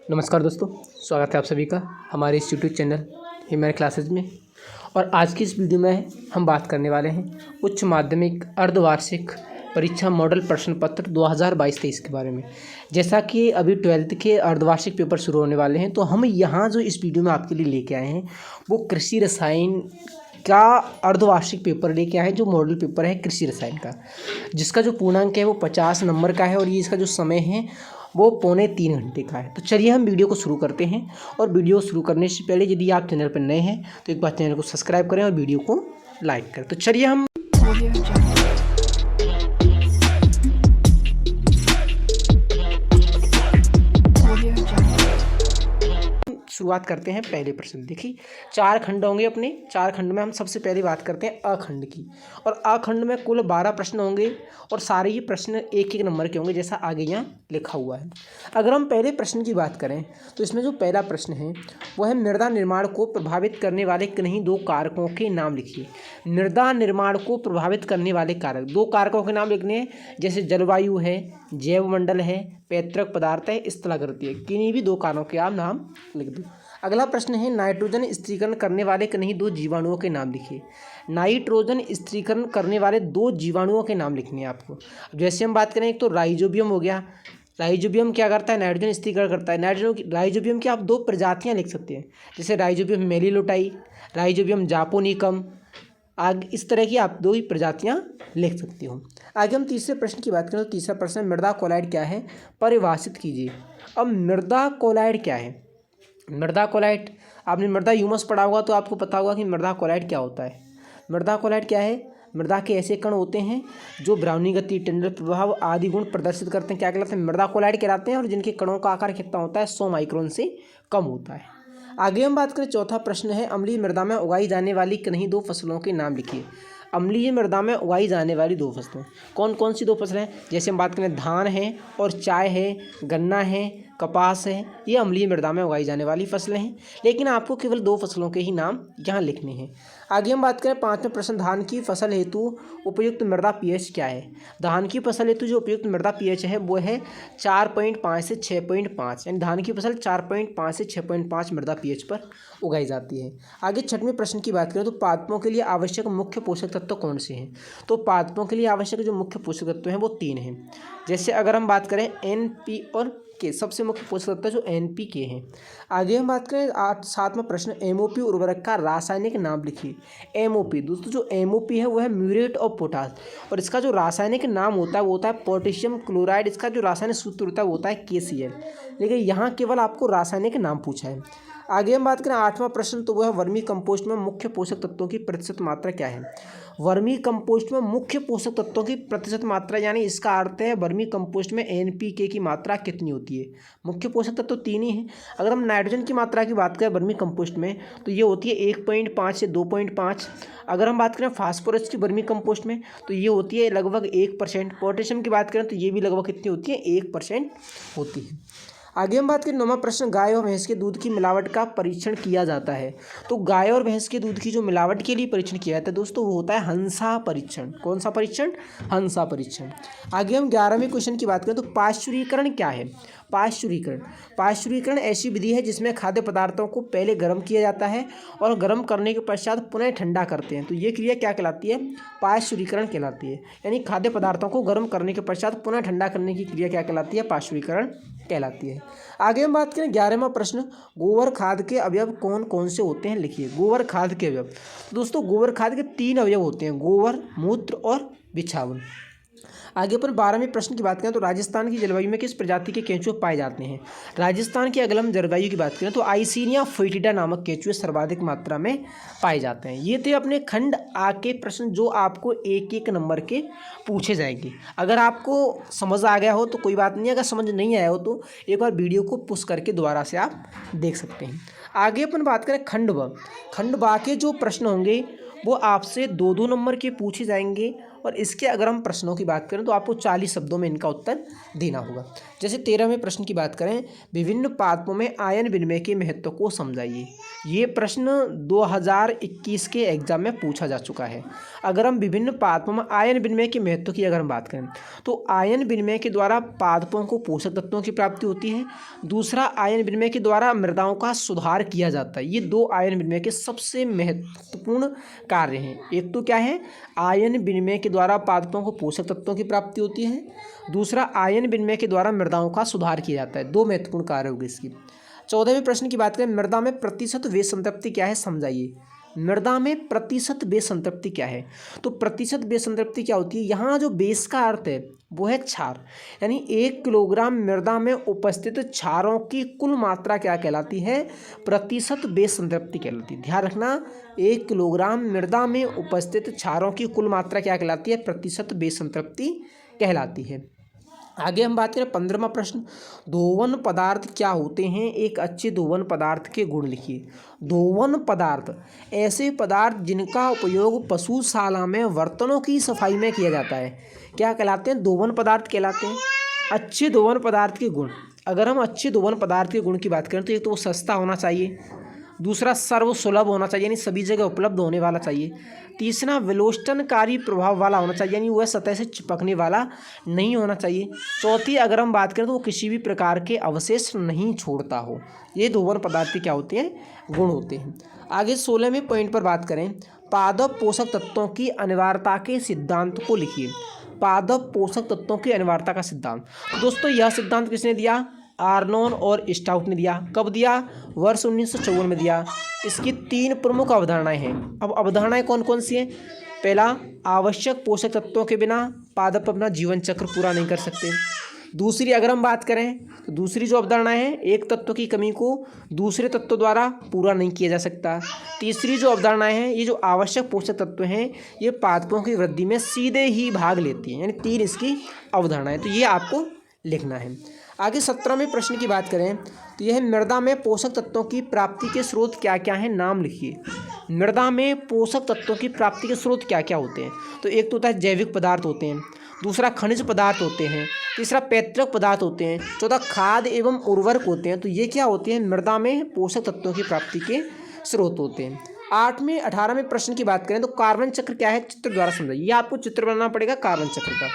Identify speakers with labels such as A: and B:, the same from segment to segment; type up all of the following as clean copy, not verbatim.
A: नमस्कार दोस्तों, स्वागत है आप सभी का हमारे इस यूट्यूब चैनल हिमालय क्लासेज में। और आज की इस वीडियो में हम बात करने वाले हैं उच्च माध्यमिक अर्धवार्षिक परीक्षा मॉडल प्रश्न पत्र 2022-23 के बारे में। जैसा कि अभी 12th के अर्धवार्षिक पेपर शुरू होने वाले हैं, तो हम यहाँ जो इस वीडियो में आपके लिए लेके आए हैं वो कृषि रसायन का अर्धवार्षिक पेपर लेके आए हैं, जो मॉडल पेपर है कृषि रसायन का, जिसका जो पूर्णांक है वो 50 नंबर का है और ये इसका जो समय है वो 2.25 घंटे का है। तो चलिए हम वीडियो को शुरू करते हैं। और वीडियो शुरू करने से पहले यदि आप चैनल पर नए हैं तो एक बार चैनल को सब्सक्राइब करें और वीडियो को लाइक करें। तो चलिए हम शुरुआत करते हैं पहले प्रश्न। देखिए 4 खंड होंगे अपने, 4 खंड में हम सबसे पहले बात करते हैं अखंड की। और अखंड में कुल 12 प्रश्न होंगे और सारे ही प्रश्न एक एक नंबर के होंगे, जैसा आगे यहाँ लिखा हुआ है। अगर हम पहले प्रश्न की बात करें तो इसमें जो पहला प्रश्न है वो है मृदा निर्माण को प्रभावित करने वाले किन्हीं 2 कारकों के नाम लिखिए। मृदा निर्माण को प्रभावित करने वाले कारक, 2 कारकों के नाम लिखने हैं, जैसे जलवायु है, जैवमंडल है, पैतृक पदार्थ है, स्थलाकृति है। किन्हीं भी 2 कारणों के आप नाम लिख दो। अगला प्रश्न है नाइट्रोजन स्थिरीकरण करने वाले किन्हीं 2 जीवाणुओं के नाम लिखिए। नाइट्रोजन स्थिरीकरण करने वाले 2 जीवाणुओं के नाम लिखने हैं आपको। जैसे हम बात करें, एक तो राइजोबियम हो गया। राइजोबियम क्या करता है? नाइट्रोजन स्थिरीकरण करता है। राइजोबियम की आप 2 प्रजातियां लिख सकते हैं, जैसे राइजोबियम मेलिलोटाई, राइजोबियम जापोनिकम। आगे इस तरह की आप 2 ही प्रजातियां लिख सकते हो। आगे हम तीसरे प्रश्न की बात करें तो तीसरा प्रश्न मृदा कोलाइड क्या है, परिभाषित कीजिए। अब मृदा कोलाइड क्या है? मृदा कोलाइड, आपने मृदा ह्यूमस पढ़ा होगा तो आपको पता होगा कि मृदा कोलाइड क्या होता है। मृदा कोलाइड क्या है? मृदा के ऐसे कण होते हैं जो ब्राउनी गति, टेंडर प्रभाव आदि गुण प्रदर्शित करते हैं, क्या कहलाते हैं? मृदा कोलाइड कहलाते हैं। और जिनके कणों का आकार कितना होता है? 100 माइक्रोन से कम होता है। आगे हम बात करें, चौथा प्रश्न है अम्लीय मृदा में उगाई जाने वाली किन्हीं 2 फसलों के नाम लिखिए। अम्लीय मृदा में उगाई जाने वाली 2 फसलें कौन कौन सी 2 फसलें हैं? जैसे हम बात करें, धान है और चाय है, गन्ना है, कपास है, ये अम्लीय मृदा में उगाई जाने वाली फसलें हैं। लेकिन आपको केवल 2 फसलों के ही नाम यहाँ लिखने हैं। आगे हम बात करें 5वें प्रश्न, धान की फसल हेतु उपयुक्त मृदा पीएच क्या है? धान की फसल हेतु जो उपयुक्त मृदा पीएच है वो है 4.5 से 6.5, यानी धान की फसल 4.5 से 6.5 मृदा पीएच पर उगाई जाती है। आगे 6वें प्रश्न की बात करें तो पादपों के लिए आवश्यक मुख्य पोषक तत्व कौन से हैं? तो पादपों के लिए आवश्यक जो मुख्य पोषक तत्व हैं वो 3 हैं। जैसे अगर हम बात करें NP और के, सबसे मुख्य पोषक तत्व जो NPK हैं। आगे हम बात करें 7वां प्रश्न, MOP उर्वरक का रासायनिक नाम लिखिए। MOP दोस्तों, जो MOP है वो है म्यूरेट ऑफ पोटास, और इसका जो रासायनिक नाम होता है वो होता है पोटेशियम क्लोराइड। इसका जो रासायनिक सूत्र होता है वो होता है KCl, लेकिन यहाँ केवल आपको रासायनिक नाम पूछा है। आगे हम बात करें 8वां प्रश्न, तो वह है वर्मी कंपोस्ट में मुख्य पोषक तत्वों की प्रतिशत मात्रा क्या है? वर्मी कंपोस्ट में मुख्य पोषक तत्वों की प्रतिशत मात्रा, यानी इसका अर्थ है वर्मी कंपोस्ट में NPK की मात्रा कितनी होती है? मुख्य पोषक तत्व 3 ही हैं। अगर हम नाइट्रोजन की मात्रा की बात करें वर्मी कंपोस्ट में तो ये होती है 1.5 से 2.5। अगर हम बात करें फास्फोरस की वर्मी कंपोस्ट में तो ये होती है लगभग 1%। पोटेशियम की बात करें तो ये भी लगभग कितनी होती है? 1% होती है। आगे हम बात करें 9वां प्रश्न, गाय और भैंस के दूध की मिलावट का परीक्षण किया जाता है। तो गाय और भैंस के दूध की जो मिलावट के लिए परीक्षण किया जाता है दोस्तों वो होता है हंसा परीक्षण। कौन सा परीक्षण? हंसा परीक्षण। आगे हम 11वें क्वेश्चन की बात करें तो पाश्चुरीकरण क्या है? पाश्चुरीकरण ऐसी विधि है जिसमें खाद्य पदार्थों को पहले गर्म किया जाता है और गर्म करने के पश्चात पुनः ठंडा करते हैं। तो ये क्रिया क्या कहलाती है? पाश्चुरीकरण कहलाती है। यानी खाद्य पदार्थों को गर्म करने के पश्चात पुनः ठंडा करने की क्रिया क्या कहलाती है? पाश्चुरीकरण कहलाती है। आगे हम बात करें 11वां प्रश्न, गोबर खाद के अवयव कौन कौन से होते हैं? लिखिए गोबर खाद के अवयव। तो दोस्तों गोबर खाद के 3 अवयव होते हैं, गोबर, मूत्र और बिछावन। आगे अपन 12वें प्रश्न की बात करें तो राजस्थान की जलवायु में किस प्रजाति के केंचुए पाए जाते हैं? राजस्थान की अगर हम जलवायु की बात करें तो आइसिनिया फोइटिडा नामक केंचुए सर्वाधिक मात्रा में पाए जाते हैं। ये थे अपने खंड आ के प्रश्न जो आपको 1-1 नंबर के पूछे जाएंगे। अगर आपको समझ आ गया हो तो कोई बात नहीं, अगर समझ नहीं आया हो तो एक बार वीडियो को पुश करके दोबारा से आप देख सकते हैं। आगे अपन बात करें खंड ब के जो प्रश्न होंगे वो आपसे 2-2 नंबर के पूछे जाएंगे और इसके अगर हम प्रश्नों की बात करें तो आपको 40 शब्दों में इनका उत्तर देना होगा। जैसे 13वें प्रश्न की बात करें, विभिन्न पादपों में आयन विनिमय के महत्व को समझाइए। ये प्रश्न 2021 के एग्जाम में पूछा जा चुका है। अगर हम विभिन्न पादपों में आयन विनिमय के महत्व की अगर हम बात करें तो आयन विनिमय के द्वारा पादपों को पोषक तत्वों की प्राप्ति होती है। दूसरा, आयन विनिमय के द्वारा मृदाओं का सुधार किया जाता है। ये दो आयन विनिमय के सबसे महत्वपूर्ण कार्य हैं। एक तो क्या है, आयन विनिमय के द्वारा पादपों को पोषक तत्वों की प्राप्ति होती है। दूसरा, आयन विनिमय के द्वारा मृदाओं का सुधार किया जाता है। दो महत्वपूर्ण कार्य होंगे इसकी। 14वें प्रश्न की बात करें, मृदा में प्रतिशत वे संतृप्ति क्या है समझाइए। मृदा में प्रतिशत बेस संतृप्ति क्या है? तो प्रतिशत बेस संतृप्ति क्या होती है, यहाँ जो बेस का अर्थ है वो है क्षार, यानी 1 किलोग्राम मृदा में उपस्थित क्षारों की कुल मात्रा क्या कहलाती है, प्रतिशत बेस संतृप्ति कहलाती है। ध्यान रखना, 1 किलोग्राम मृदा में उपस्थित क्षारों की कुल मात्रा क्या कहलाती है, प्रतिशत बेस संतृप्ति कहलाती है। आगे हम बात करें 15वां प्रश्न, दोवन पदार्थ क्या होते हैं, एक अच्छे दोवन पदार्थ के गुण लिखिए। दोवन पदार्थ ऐसे पदार्थ जिनका उपयोग पशुशाला में बर्तनों की सफाई में किया जाता है, क्या कहलाते हैं, दोवन पदार्थ कहलाते हैं। अच्छे दोवन पदार्थ के गुण, अगर हम अच्छे दोवन पदार्थ के गुण की बात करें तो एक तो वो सस्ता होना चाहिए, दूसरा सर्वसुलभ होना चाहिए यानी सभी जगह उपलब्ध होने वाला चाहिए, तीसरा विलोष्टनकारी प्रभाव वाला होना चाहिए यानी वह सतह से चिपकने वाला नहीं होना चाहिए, चौथी अगर हम बात करें तो वो किसी भी प्रकार के अवशेष नहीं छोड़ता हो। ये दोवन पदार्थ के क्या होते हैं, गुण होते हैं। आगे 16वें पॉइंट पर बात करें, पादप पोषक तत्वों की अनिवार्यता के सिद्धांत को लिखिए। पादप पोषक तत्वों की अनिवार्यता का सिद्धांत, दोस्तों यह सिद्धांत किसने दिया, आर्नोन और स्टाउट ने दिया। कब दिया, वर्ष 1954 में दिया। इसकी 3 प्रमुख अवधारणाएं हैं। अब अवधारणाएं कौन कौन सी हैं, पहला, आवश्यक पोषक तत्वों के बिना पादप अपना जीवन चक्र पूरा नहीं कर सकते। दूसरी अगर हम बात करें तो दूसरी जो अवधारणा है, एक तत्व की कमी को दूसरे तत्व द्वारा पूरा नहीं किया जा सकता। तीसरी जो अवधारणाएं हैं, ये जो आवश्यक पोषक तत्व हैं ये पादपों की वृद्धि में सीधे ही भाग लेती हैं, यानी 3 इसकी अवधारणाएं, तो ये आपको लिखना है। आगे 17वें प्रश्न की बात करें तो यह मृदा में पोषक तत्वों की प्राप्ति के स्रोत क्या क्या हैं, नाम लिखिए। मृदा में पोषक तत्वों की प्राप्ति के स्रोत क्या क्या होते हैं, तो एक तो होता है जैविक पदार्थ होते हैं, दूसरा खनिज पदार्थ होते हैं, तीसरा पैतृक पदार्थ होते हैं, चौथा खाद एवं उर्वरक होते हैं। तो ये क्या होते हैं, मृदा में पोषक तत्वों की प्राप्ति के स्रोत होते हैं। 18वें प्रश्न की बात करें तो कार्बन चक्र क्या है, चित्र द्वारा समझाइए। ये आपको चित्र बनाना पड़ेगा कार्बन चक्र का।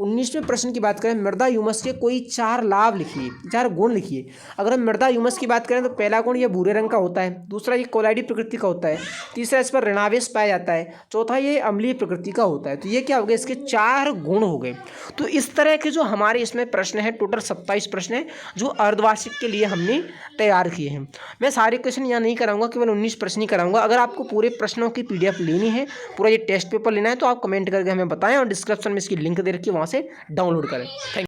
A: 19वें प्रश्न की बात करें, मृदा ह्यूमस के कोई 4 लाभ लिखिए, 4 गुण लिखिए। अगर हम मृदा ह्यूमस की बात करें तो पहला गुण ये भूरे रंग का होता है, दूसरा ये कोलाइडी प्रकृति का होता है, तीसरा इस पर ऋणावेश पाया जाता है, चौथा ये अम्लीय प्रकृति का होता है। तो ये क्या हो गए, इसके 4 गुण हो गए। तो इस तरह के जो हमारे इसमें प्रश्न है, टोटल 27 प्रश्न है जो अर्धवार्षिक के लिए हमने तैयार किए हैं। मैं सारे क्वेश्चन यहाँ नहीं कराऊंगा, केवल 19 प्रश्न ही कराऊंगा। अगर आपको पूरे प्रश्नों की PDF लेनी है, पूरा ये टेस्ट पेपर लेना है तो आप कमेंट करके हमें बताएं और डिस्क्रिप्शन में इसकी लिंक दे रखी है, वहाँ से डाउनलोड करें। थैंक